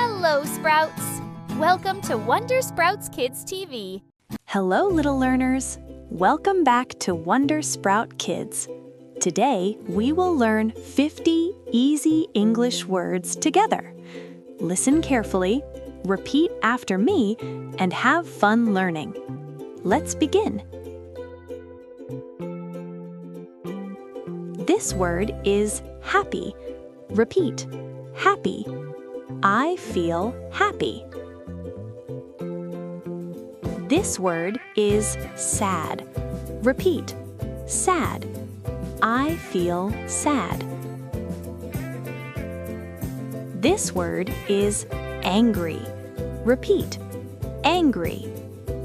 Hello, Sprouts! Welcome to Wondersprout's Kids TV. Hello, little learners. Welcome back to Wondersprout Kids. Today, we will learn 50 easy English words together. Listen carefully, repeat after me, and have fun learning. Let's begin. This word is happy. Repeat, happy. I feel happy. This word is sad. Repeat, sad. I feel sad. This word is angry. Repeat, angry.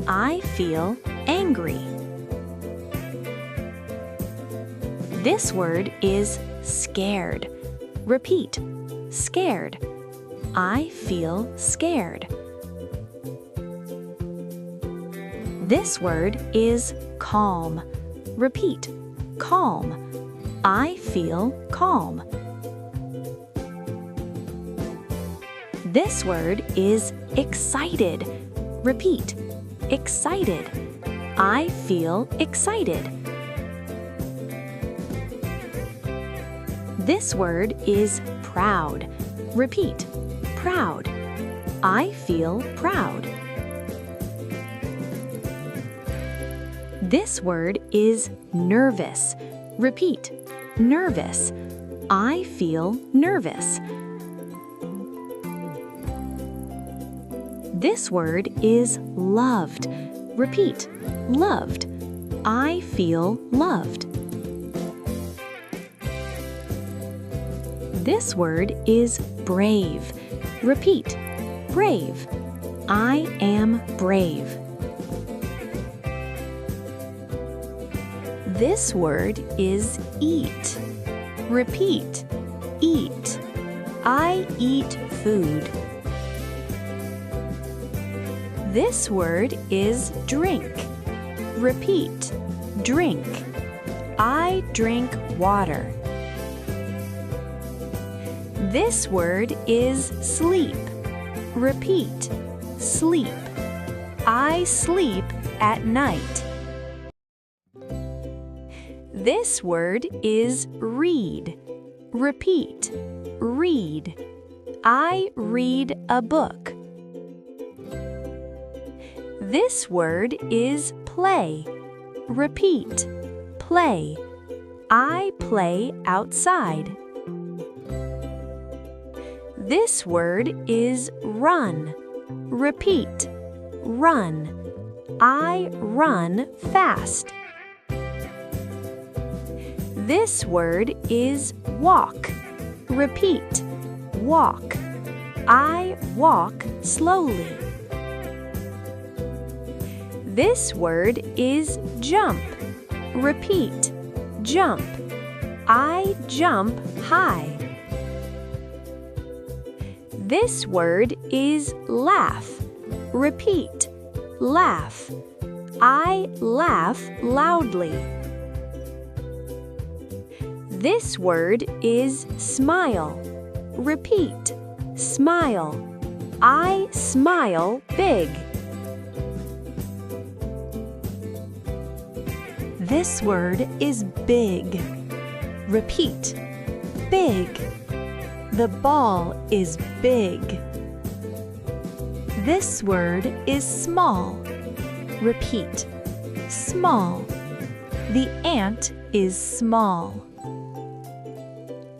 I feel angry. This word is scared. Repeat, scared. I feel scared. This word is calm. Repeat, calm. I feel calm. This word is excited. Repeat, excited. I feel excited. This word is proud. Repeat, proud. I feel proud. This word is nervous. Repeat, nervous. I feel nervous. This word is loved. Repeat, loved. I feel loved. This word is brave. Repeat, brave. I am brave. This word is eat. Repeat, eat. I eat food. This word is drink. Repeat, drink. I drink water. This word is sleep. Repeat, sleep. I sleep at night. This word is read. Repeat, read. I read a book. This word is play. Repeat, play. I play outside. This word is run. Repeat, run. I run fast. This word is walk. Repeat, walk. I walk slowly. This word is jump. Repeat, jump. I jump high. This word is laugh. Repeat, laugh. I laugh loudly. This word is smile. Repeat, smile. I smile big. This word is big. Repeat, big. The ball is big. This word is small. Repeat, small. The ant is small.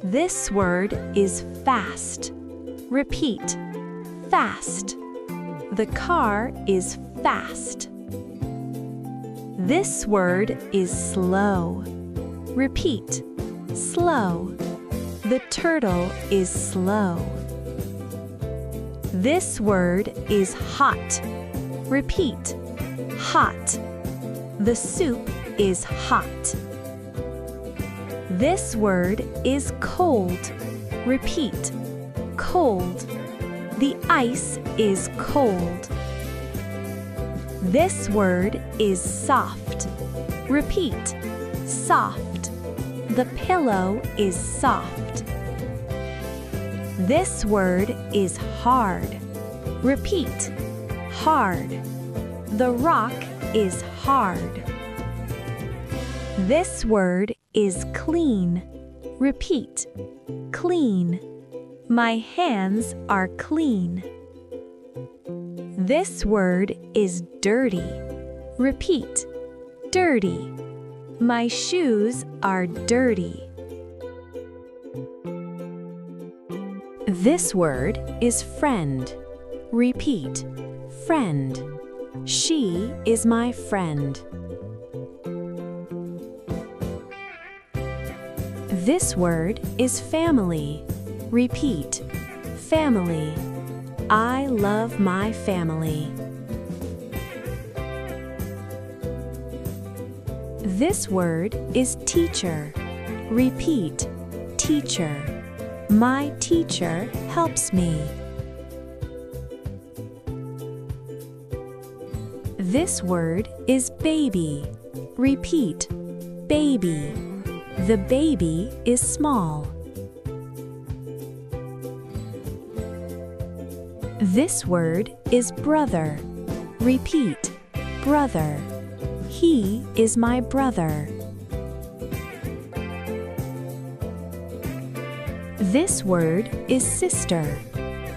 This word is fast. Repeat, fast. The car is fast. This word is slow. Repeat, slow. The turtle is slow. This word is hot. Repeat, hot. The soup is hot. This word is cold. Repeat, cold. The ice is cold. This word is soft. Repeat, soft. The pillow is soft. This word is hard. Repeat, hard. The rock is hard. This word is clean. Repeat, clean. My hands are clean. This word is dirty. Repeat, dirty. My shoes are dirty. This word is friend. Repeat, friend. She is my friend. This word is family. Repeat, family. I love my family. This word is teacher. Repeat, teacher. My teacher helps me. This word is baby. Repeat, baby. The baby is small. This word is brother. Repeat, brother. He is my brother. This word is sister.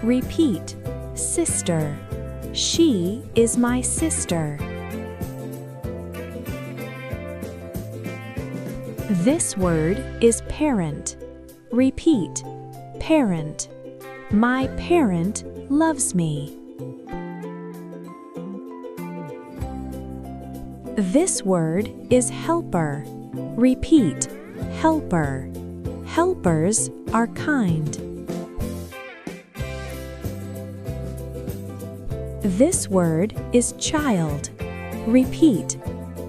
Repeat, sister. She is my sister. This word is parent. Repeat, parent. My parent loves me. This word is helper. Repeat, helper. Helpers are kind. This word is child. Repeat,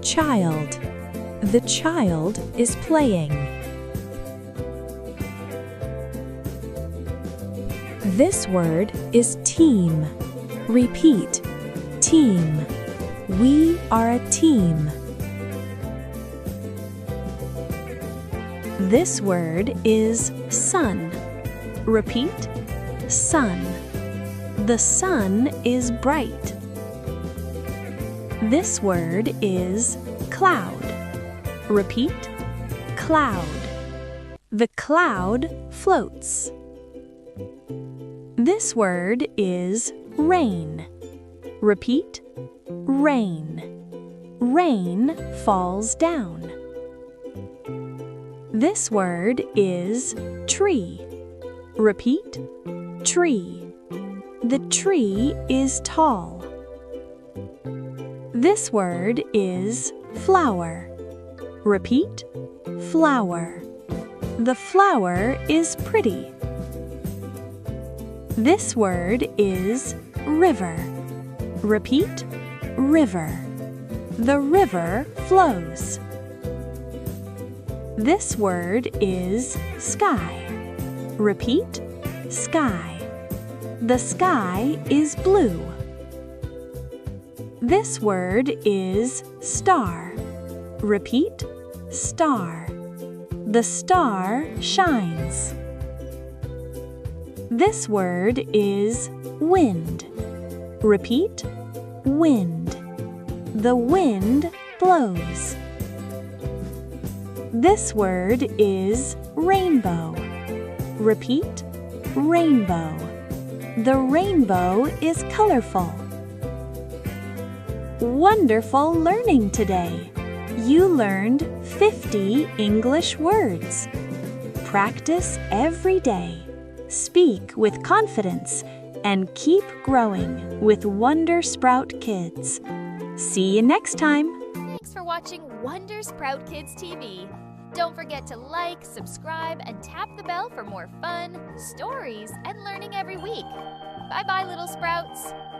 child. The child is playing. This word is team. Repeat, team. We are a team. This word is sun. Repeat, sun. The sun is bright. This word is cloud. Repeat, cloud. The cloud floats. This word is rain. Repeat, rain. Rain falls down. This word is tree. Repeat, tree. The tree is tall. This word is flower. Repeat, flower. The flower is pretty. This word is river. Repeat, river. The river flows. This word is sky. Repeat, sky. The sky is blue. This word is star. Repeat, star. The star shines. This word is wind. Repeat, wind. The wind blows. This word is rainbow. Repeat, rainbow. The rainbow is colorful. Wonderful learning today! You learned 50 English words. Practice every day. Speak with confidence and keep growing with Wondersprout Kids. See you next time! Thanks for watching Wondersprout Kids TV. Don't forget to like, subscribe, and tap the bell for more fun, stories, and learning every week. Bye-bye, little sprouts!